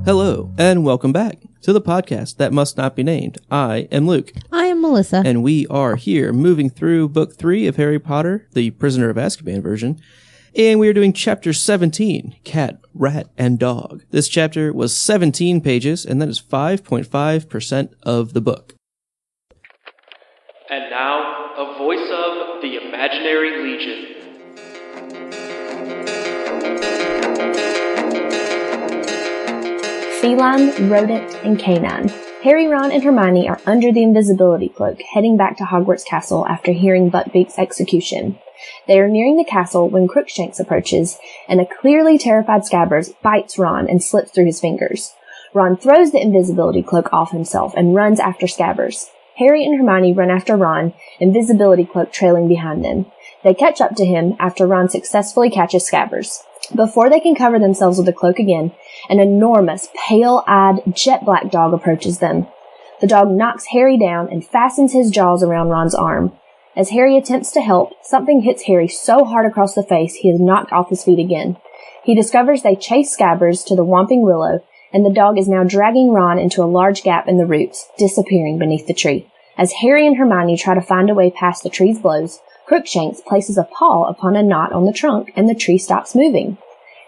Hello, and welcome back to the podcast that must not be named. I am Luke. I am Melissa. And we are here moving through Book 3 of Harry Potter, the Prisoner of Azkaban version. And we are doing Chapter 17, Cat, Rat, and Dog. This chapter was 17 pages, and that is 5.5% of the book. And now, a voice of the Imaginary Legion. Feline, Rodent, and Canine. Harry, Ron, and Hermione are under the invisibility cloak, heading back to Hogwarts Castle after hearing Buckbeak's execution. They are nearing the castle when Crookshanks approaches, and a clearly terrified Scabbers bites Ron and slips through his fingers. Ron throws the invisibility cloak off himself and runs after Scabbers. Harry and Hermione run after Ron, invisibility cloak trailing behind them. They catch up to him after Ron successfully catches Scabbers. Before they can cover themselves with the cloak again, an enormous, pale-eyed, jet-black dog approaches them. The dog knocks Harry down and fastens his jaws around Ron's arm. As Harry attempts to help, something hits Harry so hard across the face he is knocked off his feet again. He discovers they chase Scabbers to the Whomping Willow, and the dog is now dragging Ron into a large gap in the roots, disappearing beneath the tree. As Harry and Hermione try to find a way past the tree's blows, Crookshanks places a paw upon a knot on the trunk, and the tree stops moving.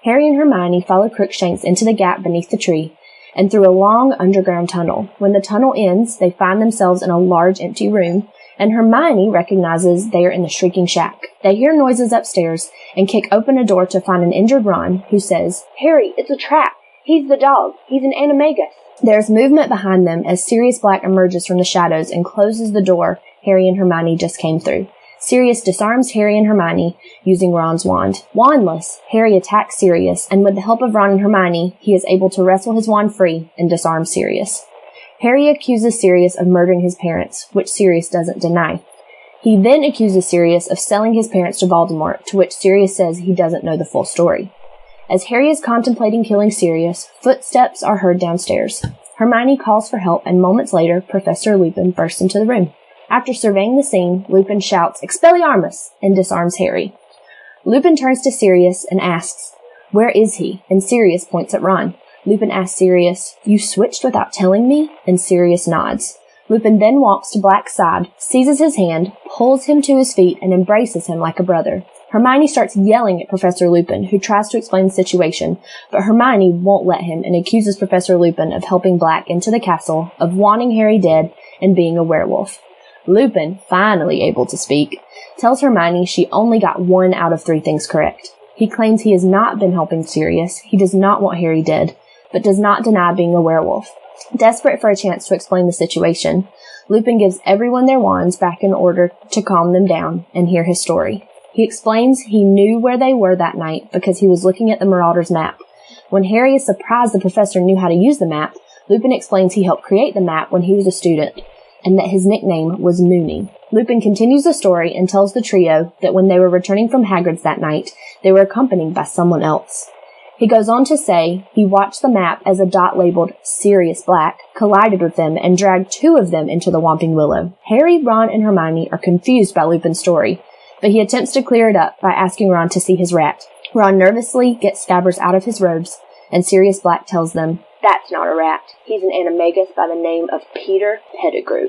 Harry and Hermione follow Crookshanks into the gap beneath the tree, and through a long underground tunnel. When the tunnel ends, they find themselves in a large empty room, and Hermione recognizes they are in the Shrieking Shack. They hear noises upstairs, and kick open a door to find an injured Ron, who says, "Harry, it's a trap! He's the dog! He's an animagus!" There's movement behind them as Sirius Black emerges from the shadows and closes the door Harry and Hermione just came through. Sirius disarms Harry and Hermione using Ron's wand. Wandless, Harry attacks Sirius, and with the help of Ron and Hermione, he is able to wrestle his wand free and disarm Sirius. Harry accuses Sirius of murdering his parents, which Sirius doesn't deny. He then accuses Sirius of selling his parents to Voldemort, to which Sirius says he doesn't know the full story. As Harry is contemplating killing Sirius, footsteps are heard downstairs. Hermione calls for help, and moments later, Professor Lupin bursts into the room. After surveying the scene, Lupin shouts, "Expelliarmus!" and disarms Harry. Lupin turns to Sirius and asks, "Where is he?" And Sirius points at Ron. Lupin asks Sirius, "You switched without telling me?" And Sirius nods. Lupin then walks to Black's side, seizes his hand, pulls him to his feet, and embraces him like a brother. Hermione starts yelling at Professor Lupin, who tries to explain the situation, but Hermione won't let him and accuses Professor Lupin of helping Black into the castle, of wanting Harry dead, and being a werewolf. Lupin, finally able to speak, tells Hermione she only got 1 out of 3 things correct. He claims he has not been helping Sirius, he does not want Harry dead, but does not deny being a werewolf. Desperate for a chance to explain the situation, Lupin gives everyone their wands back in order to calm them down and hear his story. He explains he knew where they were that night because he was looking at the Marauder's map. When Harry is surprised the professor knew how to use the map, Lupin explains he helped create the map when he was a student, and that his nickname was Moony. Lupin continues the story and tells the trio that when they were returning from Hagrid's that night, they were accompanied by someone else. He goes on to say he watched the map as a dot labeled Sirius Black collided with them and dragged 2 of them into the Whomping Willow. Harry, Ron, and Hermione are confused by Lupin's story, but he attempts to clear it up by asking Ron to see his rat. Ron nervously gets Scabbers out of his robes, and Sirius Black tells them, "That's not a rat. He's an animagus by the name of Peter Pettigrew."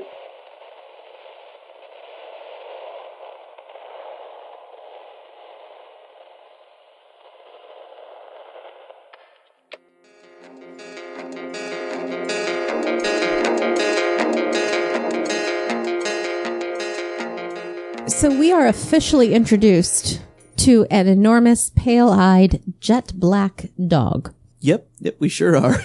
So we are officially introduced to an enormous, pale-eyed, jet-black dog. Yep, we sure are.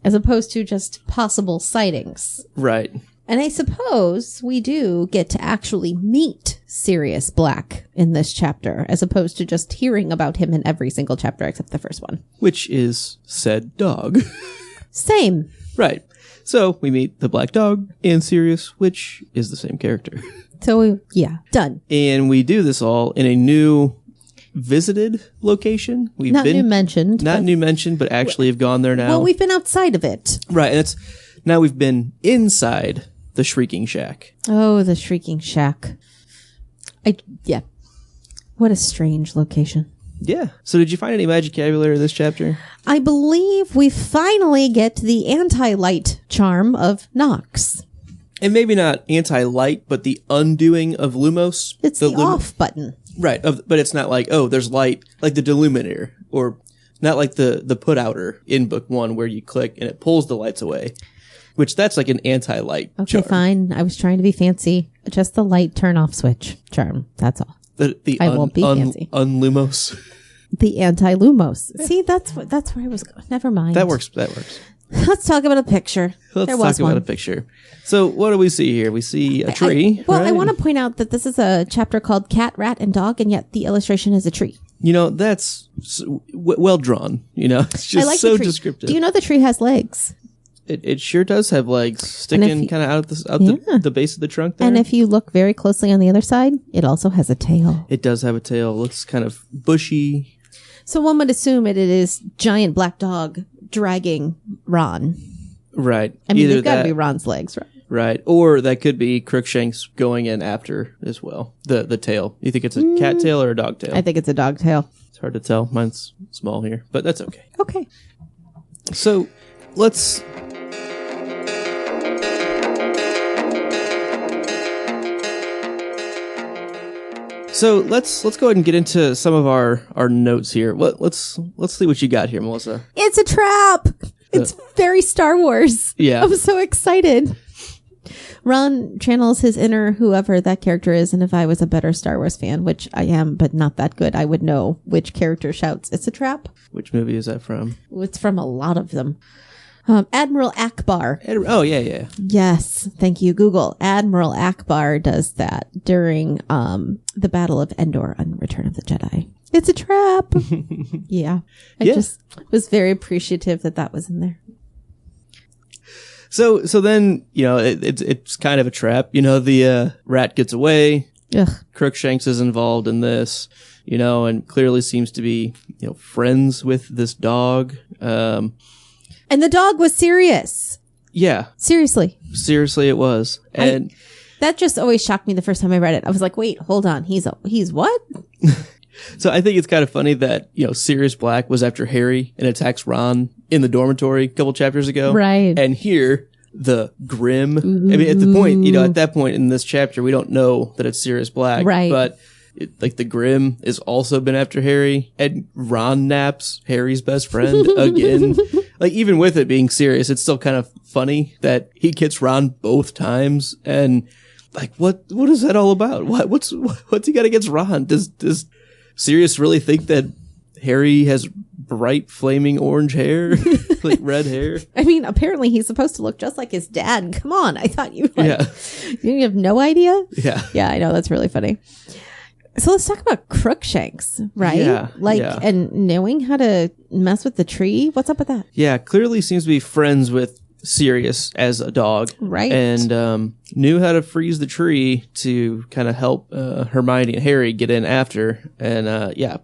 As opposed to just possible sightings. Right. And I suppose we do get to actually meet Sirius Black in this chapter, as opposed to just hearing about him in every single chapter except the first one. Which is said dog. Same. Right. So we meet the black dog and Sirius, which is the same character. So, done. And we do this all in a new visited location. Not new mentioned, but actually have gone there now. Well, we've been outside of it. Right. And now we've been inside the Shrieking Shack. Oh, the Shrieking Shack. What a strange location. Yeah. So did you find any magicabulary in this chapter? I believe we finally get the anti-light charm of Nox. And maybe not anti-light, but the undoing of Lumos. It's the off button. Right. But it's not like, oh, there's light, like the deluminator, or not like the put-outer in book 1 where you click and it pulls the lights away, which that's like an anti-light Okay, charm. fine. I was trying to be fancy. Just the light turn-off switch charm. That's all. I won't be fancy. Unlumos. The anti-Lumos. Yeah. See, that's where I was going. Never mind. That works. Let's talk about a picture. Let's talk about a picture. So what do we see here? We see a tree. I want to point out that this is a chapter called Cat, Rat, and Dog, and yet the illustration is a tree. You know, that's well drawn. You know, it's just like so descriptive. Do you know the tree has legs? It sure does have legs sticking kind of out the base of the trunk there. And if you look very closely on the other side, it also has a tail. It does have a tail. It looks kind of bushy. So one would assume it is giant black dog dragging Ron. Right. I mean, they've got to be Ron's legs, right? Right. Or that could be Crookshanks going in after as well. The tail. You think it's a cat tail or a dog tail? I think it's a dog tail. It's hard to tell. Mine's small here, but that's okay. Okay. So let's... So let's go ahead and get into some of our notes here. Let's see what you got here, Melissa. It's a trap. It's very Star Wars. Yeah. I'm so excited. Ron channels his inner whoever that character is, and if I was a better Star Wars fan, which I am, but not that good, I would know which character shouts, "It's a trap." Which movie is that from? It's from a lot of them. Admiral Akbar. Oh, yeah. Yes. Thank you, Google. Admiral Akbar does that during the Battle of Endor on Return of the Jedi. It's a trap. Yeah. I just was very appreciative that was in there. So then, you know, it's kind of a trap. You know, the rat gets away. Ugh. Crookshanks is involved in this, you know, and clearly seems to be, you know, friends with this dog. And the dog was serious. Yeah. Seriously, it was. And that just always shocked me the first time I read it. I was like, wait, hold on. He's what? So I think it's kind of funny that, you know, Sirius Black was after Harry and attacks Ron in the dormitory a couple chapters ago. Right. And here, the Grim, I mean, at that point in this chapter, we don't know that it's Sirius Black. Right. But the Grim has also been after Harry, and Ron naps Harry's best friend again. Like, even with it being serious, it's still kind of funny that he gets Ron both times. And like, what is that all about? What's he got against Ron? Does Sirius really think that Harry has bright flaming orange hair, like red hair? I mean, apparently he's supposed to look just like his dad. Come on, I thought you have no idea. Yeah, I know, that's really funny. So let's talk about Crookshanks, right? Yeah, and knowing how to mess with the tree. What's up with that? Yeah, clearly seems to be friends with Sirius as a dog, right? And knew how to freeze the tree to kind of help Hermione and Harry get in after. And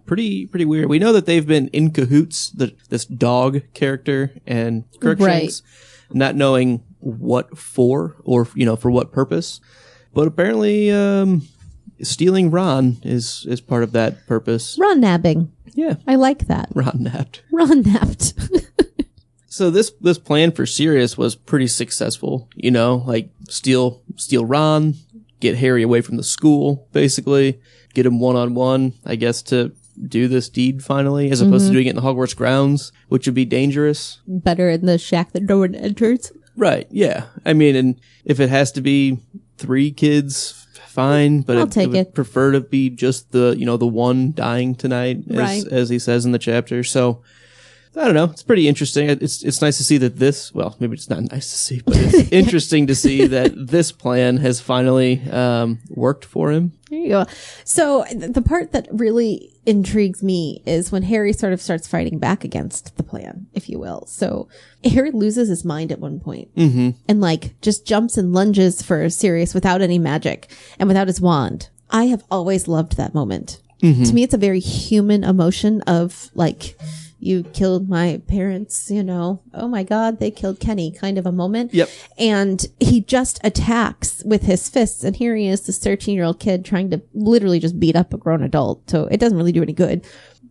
pretty weird. We know that they've been in cahoots. This dog character and Crookshanks, not knowing what for or for what purpose, but apparently stealing Ron is part of that purpose. Ron nabbing. Yeah, I like that. Ron napped. So this plan for Sirius was pretty successful, like steal Ron, get Harry away from the school, basically, get him one-on-one, I guess, to do this deed finally, as opposed to doing it in the Hogwarts grounds, which would be dangerous. Better in the shack that no one enters. Right, yeah. I mean, and if it has to be 3 kids, fine, but I would prefer to be just the one dying tonight, as he says in the chapter. So I don't know. It's pretty interesting. It's nice to see that maybe it's not nice to see, but it's interesting to see that this plan has finally worked for him. There you go. So the part that really intrigues me is when Harry sort of starts fighting back against the plan, if you will. So Harry loses his mind at one point and just jumps and lunges for Sirius without any magic and without his wand. I have always loved that moment. To me, it's a very human emotion of you killed my parents, oh my God, they killed Kenny kind of a moment. Yep. And he just attacks with his fists. And here he is, this 13-year-old kid trying to literally just beat up a grown adult. So it doesn't really do any good.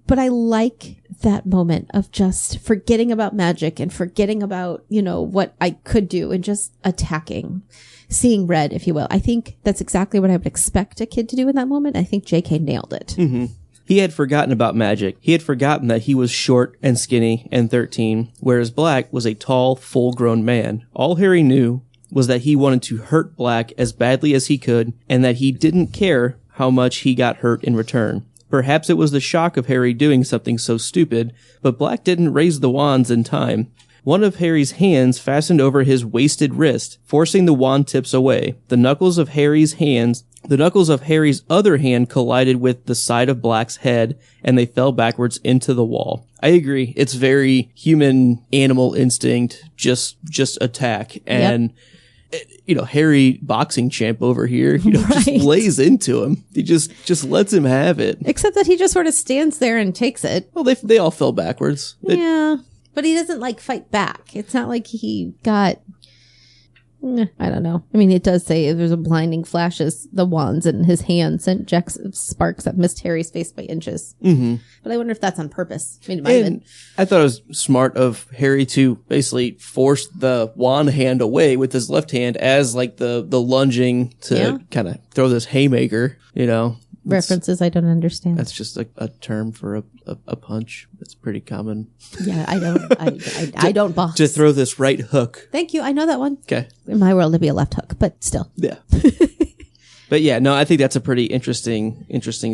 But I like that moment of just forgetting about magic and forgetting about, what I could do and just attacking, seeing red, if you will. I think that's exactly what I would expect a kid to do in that moment. I think JK nailed it. Mm-hmm. He had forgotten about magic. He had forgotten that he was short and skinny and 13, whereas Black was a tall, full-grown man. All Harry knew was that he wanted to hurt Black as badly as he could, and that he didn't care how much he got hurt in return. Perhaps it was the shock of Harry doing something so stupid, but Black didn't raise the wands in time. One of Harry's hands fastened over his wasted wrist, forcing the wand tips away. The knuckles of Harry's other hand collided with the side of Black's head, and they fell backwards into the wall. I agree. It's very human animal instinct, just attack. And, Harry, boxing champ over here, just lays into him. He just lets him have it. Except that he just sort of stands there and takes it. Well, they all fell backwards. Yeah. But he doesn't fight back. It's not like he got, I don't know. I mean, it does say there's a blinding flash as the wands in his hand sent jets of sparks that missed Harry's face by inches. Mm-hmm. But I wonder if that's on purpose. I mean, it might have been. I thought it was smart of Harry to basically force the wand hand away with his left hand as the lunging to kind of throw this haymaker, References I don't understand. That's just a term for a punch. It's pretty common. Yeah, I don't box. To throw this right hook. Thank you. I know that one. Okay. In my world, it'd be a left hook, but still. Yeah. But yeah, no, I think that's a pretty interesting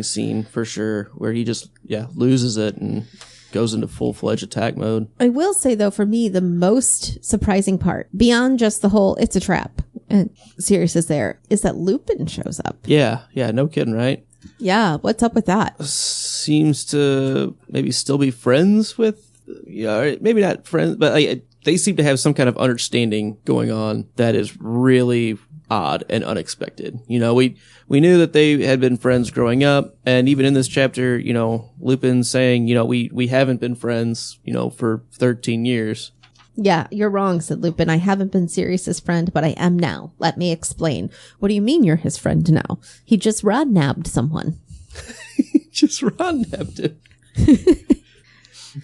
scene for sure, where he just loses it and goes into full-fledged attack mode. I will say though, for me, the most surprising part, beyond just the whole "it's a trap" and Sirius is there, is that Lupin shows up. Yeah, no kidding, right? Yeah, what's up with that? Seems to maybe still be friends with, maybe not friends, but they seem to have some kind of understanding going on that is really odd and unexpected. We knew that they had been friends growing up, and even in this chapter, Lupin's saying, we haven't been friends, for 13 years. Yeah, you're wrong, said Lupin. I haven't been Sirius's friend, but I am now. Let me explain. What do you mean you're his friend now? He just rod-nabbed someone. Just rod-nabbed him.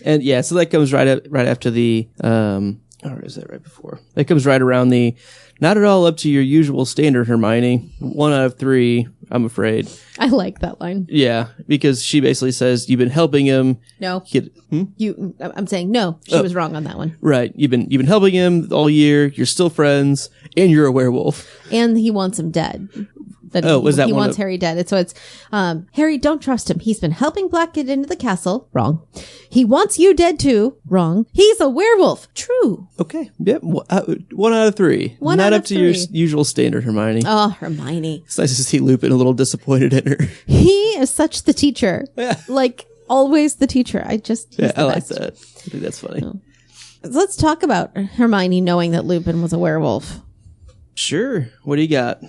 And yeah, so that comes right after the, or is that right before? That comes right around the, not at all up to your usual standard, Hermione. 1 out of 3, I'm afraid. I like that line. Yeah, because she basically says, you've been helping him. No. I'm saying no. She was wrong on that one. Right. You've been helping him all year. You're still friends, and you're a werewolf. And he wants him dead. Was that he one wants Harry dead? So it's Harry, don't trust him. He's been helping Black get into the castle. Wrong. He wants you dead too. Wrong. He's a werewolf. True. Okay. Yep. 1 out of 3. Not up to your usual standard, Hermione. Oh, Hermione. It's nice to see Lupin a little disappointed in her. He is such the teacher. Yeah. Always the teacher. I like that. I think that's funny. Oh. Let's talk about Hermione knowing that Lupin was a werewolf. Sure. What do you got?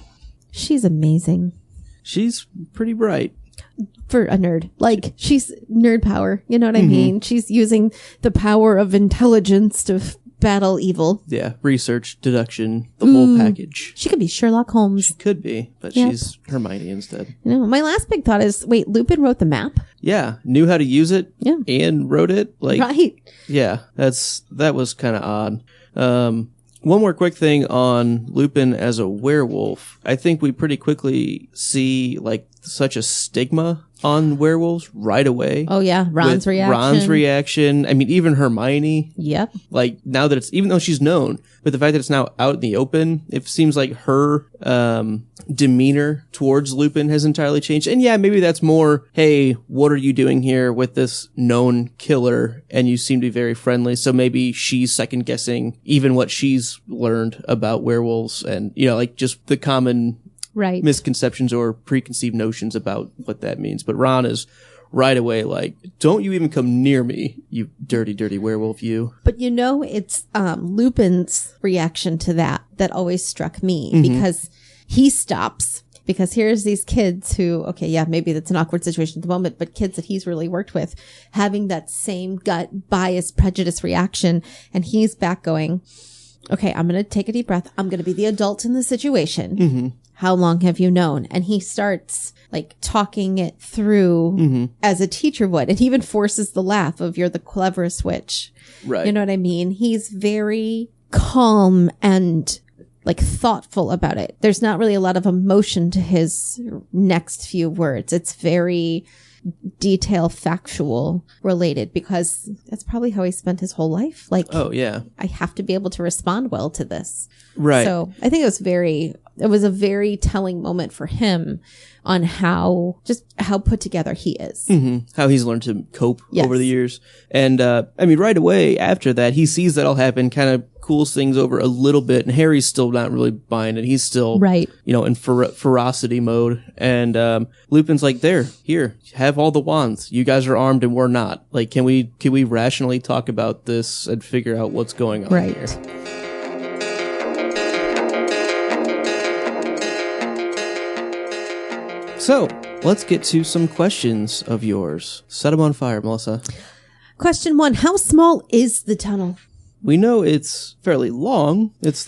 She's amazing. She's pretty bright. For a nerd. She's nerd power. You know what I mean? She's using the power of intelligence to battle evil. Yeah. Research, deduction, the whole package. She could be Sherlock Holmes. She could be, but she's Hermione instead. My last big thought is, wait, Lupin wrote the map? Yeah. Knew how to use it. Yeah. And wrote it. Right. Yeah. That was kind of odd. One more quick thing on Lupin as a werewolf. I think we pretty quickly see such a stigma on werewolves right away. Oh yeah, Ron's reaction. I mean, even Hermione. Yep. Now that even though she's known, but the fact that it's now out in the open, it seems like her demeanor towards Lupin has entirely changed. And yeah, maybe that's more, hey, what are you doing here with this known killer? And you seem to be very friendly. So maybe she's second guessing even what she's learned about werewolves and, just the common misconceptions or preconceived notions about what that means. But Ron is right away don't you even come near me, you dirty, dirty werewolf, you. But it's Lupin's reaction to that always struck me because he stops. Because here's these kids who, maybe that's an awkward situation at the moment, but kids that he's really worked with having that same gut bias, prejudice reaction. And he's back going, okay, I'm going to take a deep breath. I'm going to be the adult in the situation. how long have you known? And he starts like talking it through as a teacher would. And he even forces the laugh of you're the cleverest witch. Right. You know what I mean? He's very calm and like thoughtful about it. There's not really a lot of emotion to his next few words. It's very detail factual related because that's probably how he spent his whole life. Like, oh yeah, I have to be able to respond well to this. Right. So I think it was a very telling moment for him on how put together he is. How he's learned to cope Yes. over the years. And, I mean, right away after that, he sees that all happen, kind of cools things over a little bit, and Harry's still not really buying it. He's still, Right. you know, in ferocity mode. And, Lupin's like, here, have all the wands. You guys are armed and we're not. Like, can we rationally talk about this and figure out what's going on Right. here? So, let's get to some questions of yours. Set them on fire, Melissa. Question 1. How small is the tunnel? We know it's fairly long. It's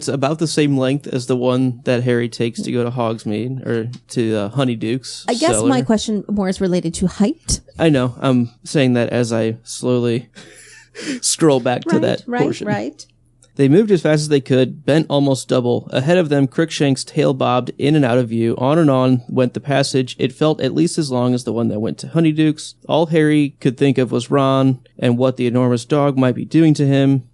about the same length as the one that Harry takes to go to Hogsmeade, or to Honeydukes. I guess cellar. my question more is related to height. I know. I'm saying that as I slowly scroll back to that portion. Right. They moved as fast as they could, bent almost double. Ahead of them, Crookshank's tail bobbed in and out of view. On and on went the passage. It felt at least as long as the one that went to Honeydukes. All Harry could think of was Ron and what the enormous dog might be doing to him.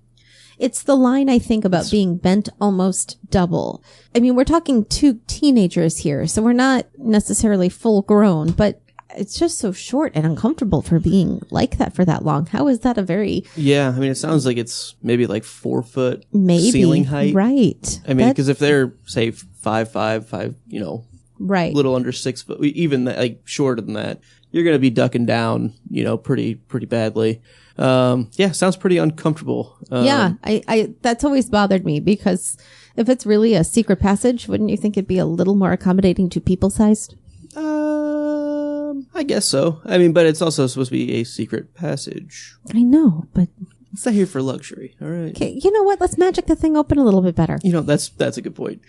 It's the line I think about being bent almost double. I mean, we're talking 2 teenagers here, so we're not necessarily full grown, but it's just so short and uncomfortable for being like that for that long. How is that a very... Yeah, I mean, it sounds like it's maybe like 4 foot Maybe. ceiling height. Right. I mean, because if they're, say, 5'5", you know, right. little under 6 foot, even that, like shorter than that, you're going to be ducking down, you know, pretty badly. Yeah, sounds pretty uncomfortable. Yeah, I that's always bothered me because if it's really a secret passage, wouldn't you think it'd be a little more accommodating to people sized? I guess so. I mean, but it's also supposed to be a secret passage. I know, but It's not here for luxury. All right. okay, you know what? Let's magic the thing open a little bit better You know, that's a good point.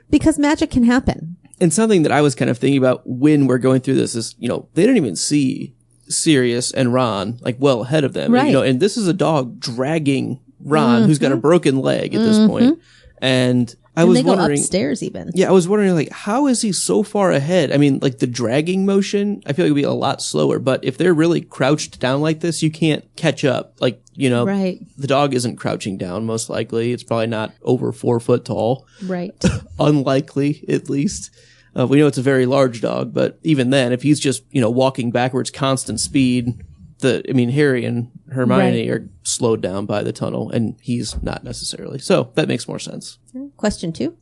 because magic can happen. And something that I was kind of thinking about when we're going through this is, you know, they didn't even see Sirius and Ron like well ahead of them. Right. You know, and this is a dog dragging Ron, who's got a broken leg at this point. And I And was they go wondering, upstairs even. yeah, I was wondering, like, how is he so far ahead? I mean, like, the dragging motion, I feel like it would be a lot slower, but if they're really crouched down like this, you can't catch up. Like, you know, Right. the dog isn't crouching down, most likely. It's probably not over 4 foot tall. Right. Unlikely, at least. We know it's a very large dog, but even then, if he's just, you know, walking backwards, constant speed, Harry and Hermione are slowed down by the tunnel, and he's not necessarily. So that makes more sense. Question 2.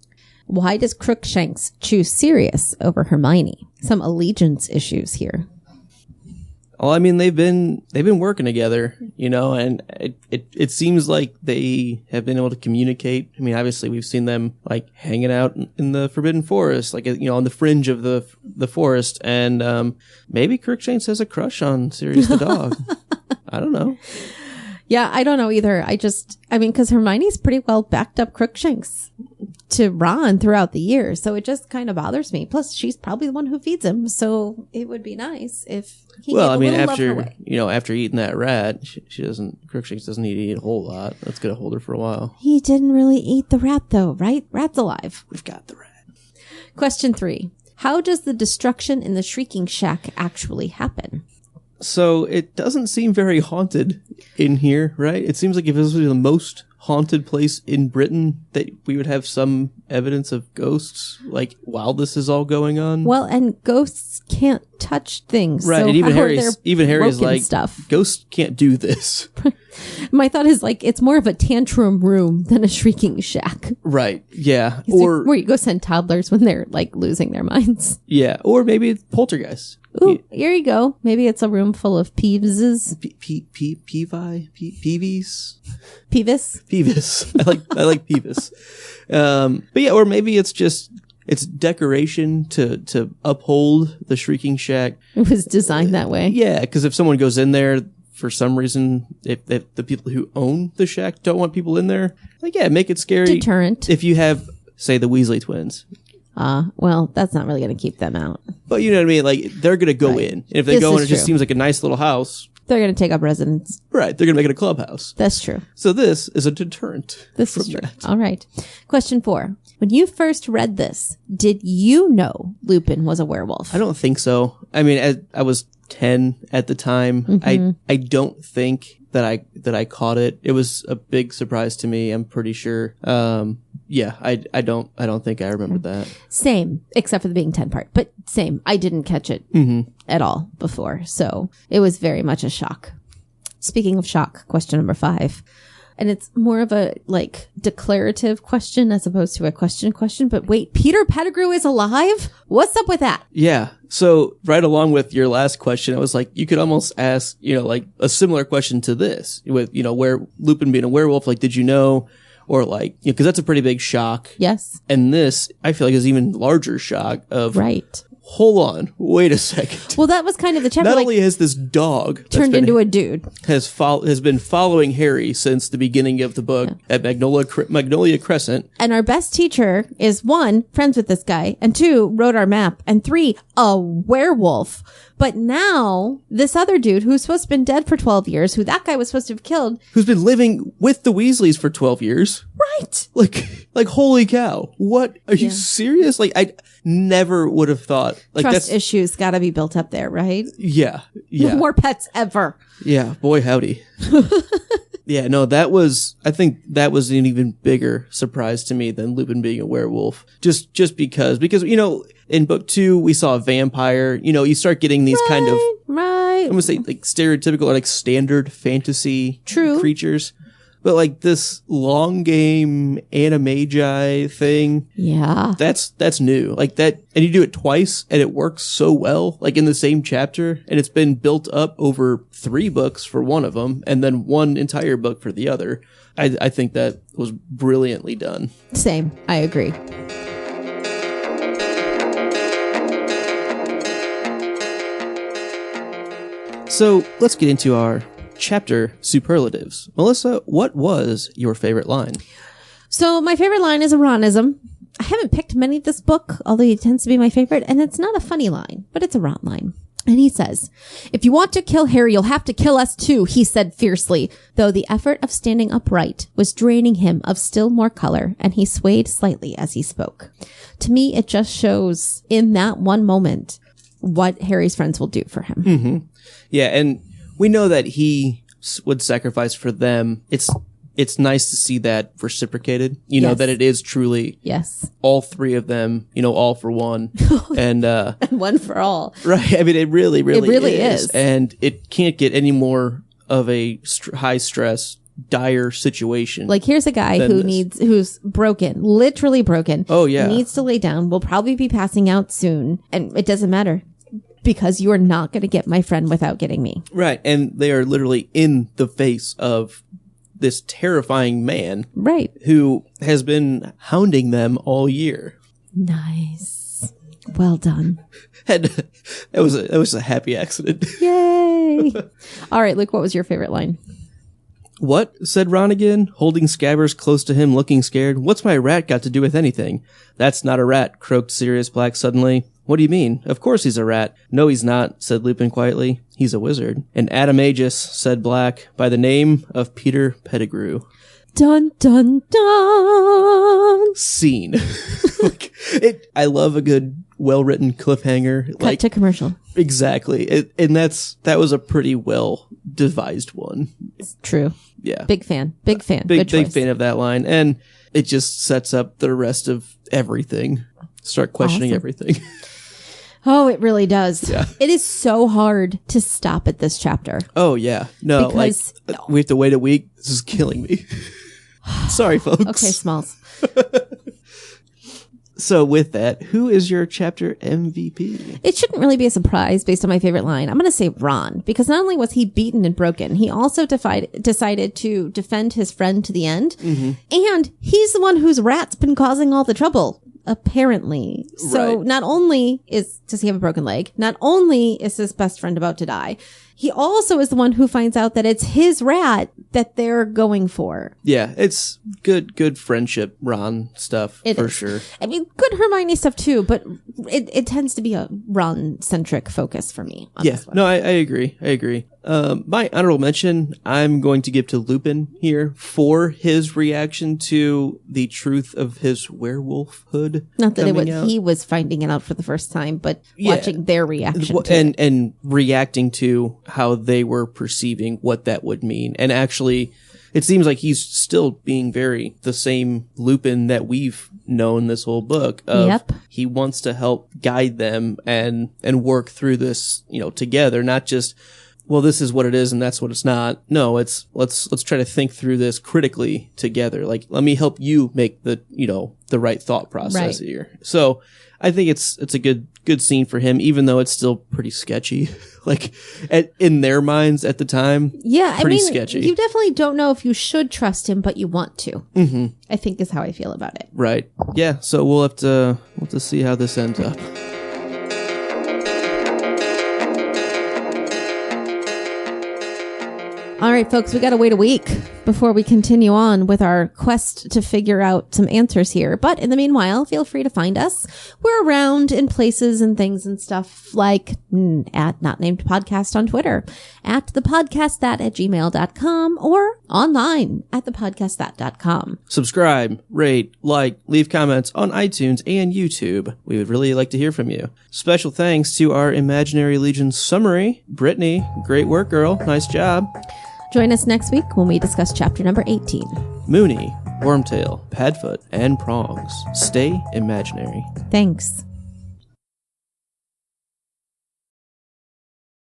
Why does Crookshanks choose Sirius over Hermione? Some allegiance issues here. Well, I mean, they've been working together, you know, and it seems like they have been able to communicate. I mean, obviously we've seen them like hanging out in the Forbidden Forest, like, you know, on the fringe of the forest, and maybe Crookshanks has a crush on Sirius the dog. I don't know. Yeah, I don't know either. Because Hermione's pretty well backed up Crookshanks to Ron throughout the year, so it just kind of bothers me. Plus, she's probably the one who feeds him, so it would be nice if he gave a little love her way. after eating that rat, Crookshanks doesn't need to eat a whole lot. That's gonna hold her for a while. He didn't really eat the rat, though, right? Rat's alive. We've got the rat. Question 3. How does the destruction in the Shrieking Shack actually happen? So it doesn't seem very haunted in here, right? It seems like if this was the most haunted place in Britain, that we would have some evidence of ghosts, like, while this is all going on. Well, and ghosts can't touch things. Right, so and how are there Harry's broken like, stuff? ghosts can't do this. My thought is like, it's more of a tantrum room than a Shrieking Shack. Right, yeah. It's like where you go send toddlers when they're like losing their minds. Yeah, or maybe it's poltergeist. Ooh, here you go. Maybe it's a room full of Peeveses. Peevies? Peevis? I like Peevis. But yeah, or maybe it's decoration to uphold the Shrieking Shack. It was designed that way. Yeah, because if someone goes in there for some reason, if the people who own the shack don't want people in there, like, yeah, make it scary. Deterrent. If you have, say, the Weasley twins. Well, that's not really going to keep them out. But you know what I mean? Like, they're going to go in. And if they This go in, is it just true. seems like a nice little house. They're going to take up residence. Right. They're going to make it a clubhouse. That's true. So this is a deterrent. This is from true. that. All right. Question 4. When you first read this, did you know Lupin was a werewolf? I don't think so. I mean, I was 10 at the time. Mm-hmm. I don't think that I caught it. It was a big surprise to me. I'm pretty sure. Yeah, I don't think I remembered that. Same, except for the being 10 part. But same. I didn't catch it at all before. So it was very much a shock. Speaking of shock, question number 5. And it's more of a like declarative question as opposed to a question. But wait, Peter Pettigrew is alive? What's up with that? Yeah. So right along with your last question, I was like, you could almost ask, like a similar question to this with, where Lupin being a werewolf, like, did you know? Or like, because that's a pretty big shock. Yes. And this, I feel like, is even larger shock of, Right. Hold on, wait a second. Well, that was kind of the chapter. Not only has this dog that's turned into a dude. has been following Harry since the beginning of the book at Magnolia Crescent. And our best teacher is 1, friends with this guy, and 2, wrote our map, and 3, a werewolf. But now, this other dude who's supposed to have been dead for 12 years, who that guy was supposed to have killed. Who's been living with the Weasleys for 12 years. Right. Like holy cow. What? Are you serious? Like, I never would have thought. Like, Trust issues got to be built up there, right? Yeah. No more pets ever. Yeah. Boy, howdy. Yeah, no, I think that was an even bigger surprise to me than Lupin being a werewolf. Just because, in book 2, we saw a vampire, you start getting these kind of, Right. I'm going to say like stereotypical or like standard fantasy True. creatures. But like this long game animagi thing. Yeah. That's new. Like that, and you do it twice and it works so well, like in the same chapter, and it's been built up over 3 books for one of them and then 1 entire book for the other. I think that was brilliantly done. Same. I agree. So let's get into our chapter superlatives. Melissa, what was your favorite line? So my favorite line is a Ronism. I haven't picked many this book, although it tends to be my favorite, and it's not a funny line, but it's a Ron line. And he says, "If you want to kill Harry, you'll have to kill us too," he said fiercely, though the effort of standing upright was draining him of still more color, and he swayed slightly as he spoke. To me, it just shows in that one moment what Harry's friends will do for him. Mm-hmm. Yeah, and we know that he would sacrifice for them. It's nice to see that reciprocated, Yes. that it is truly Yes. all 3 of them, all for one. And, One for all. right. I mean, it really is. And it can't get any more of a high stress, dire situation. Like, here's a guy who's broken, literally broken. Oh, yeah. Needs to lay down, will probably be passing out soon. And it doesn't matter because you are not going to get my friend without getting me. Right. And they are literally in the face of this terrifying man. Right. Who has been hounding them all year. Nice. Well done. And it was a happy accident. Yay. All right, Luke, what was your favorite line? "What?" said Ron again, holding Scabbers close to him, looking scared. "What's my rat got to do with anything?" "That's not a rat," croaked Sirius Black suddenly. "What do you mean? Of course he's a rat." "No, he's not," said Lupin quietly. "He's a wizard." "An Adamantus," said Black, "by the name of Peter Pettigrew." Dun, dun, dun. Scene. I love a good, well-written cliffhanger. Cut to commercial. Exactly. And that was a pretty well-devised one. It's true. Yeah. Big fan. Big fan. Big Good choice. fan of that line. And it just sets up the rest of everything. Start questioning Awesome. everything. Oh, it really does. Yeah. It is so hard to stop at this chapter. Oh, yeah. No, Because- we have to wait a week. This is killing me. Sorry, folks. Okay, Smalls. So with that, who is your chapter MVP? It shouldn't really be a surprise based on my favorite line. I'm going to say Ron, because not only was he beaten and broken, he also decided to defend his friend to the end. Mm-hmm. And he's the one whose rat's been causing all the trouble, apparently. So Right. not only does he have a broken leg, not only is his best friend about to die, he also is the one who finds out that it's his rat that they're going for. Yeah, it's good friendship Ron stuff for sure. I mean, good Hermione stuff too, but it tends to be a Ron-centric focus for me on this one. No, I agree. My honorable mention, I'm going to give to Lupin here for his reaction to the truth of his werewolfhood. Not that he was finding it out for the first time, but watching their reaction to it. And reacting to how they were perceiving what that would mean. And actually, it seems like he's still being very the same Lupin that we've known this whole book. He wants to help guide them and work through this, together, not just, well, this is what it is and that's what it's not. No, it's let's try to think through this critically together. Like, let me help you make the right thought process here. So I think it's a good scene for him, even though it's still pretty sketchy. Like in their minds at the time. Yeah, pretty sketchy. You definitely don't know if you should trust him, but you want to. Mm-hmm. I think is how I feel about it. Right. Yeah. So we'll have to see how this ends up. All right, folks, we got to wait a week before we continue on with our quest to figure out some answers here. But in the meanwhile, feel free to find us. We're around in places and things and stuff like at Not Named Podcast on Twitter, at thepodcastthat@gmail.com, or online at thepodcastthat.com. Subscribe, rate, like, leave comments on iTunes and YouTube. We would really like to hear from you. Special thanks to our Imaginary Legion summary, Brittany. Great work, girl. Nice job. Join us next week when we discuss chapter number 18. Mooney, Wormtail, Padfoot, and Prongs. Stay imaginary. Thanks.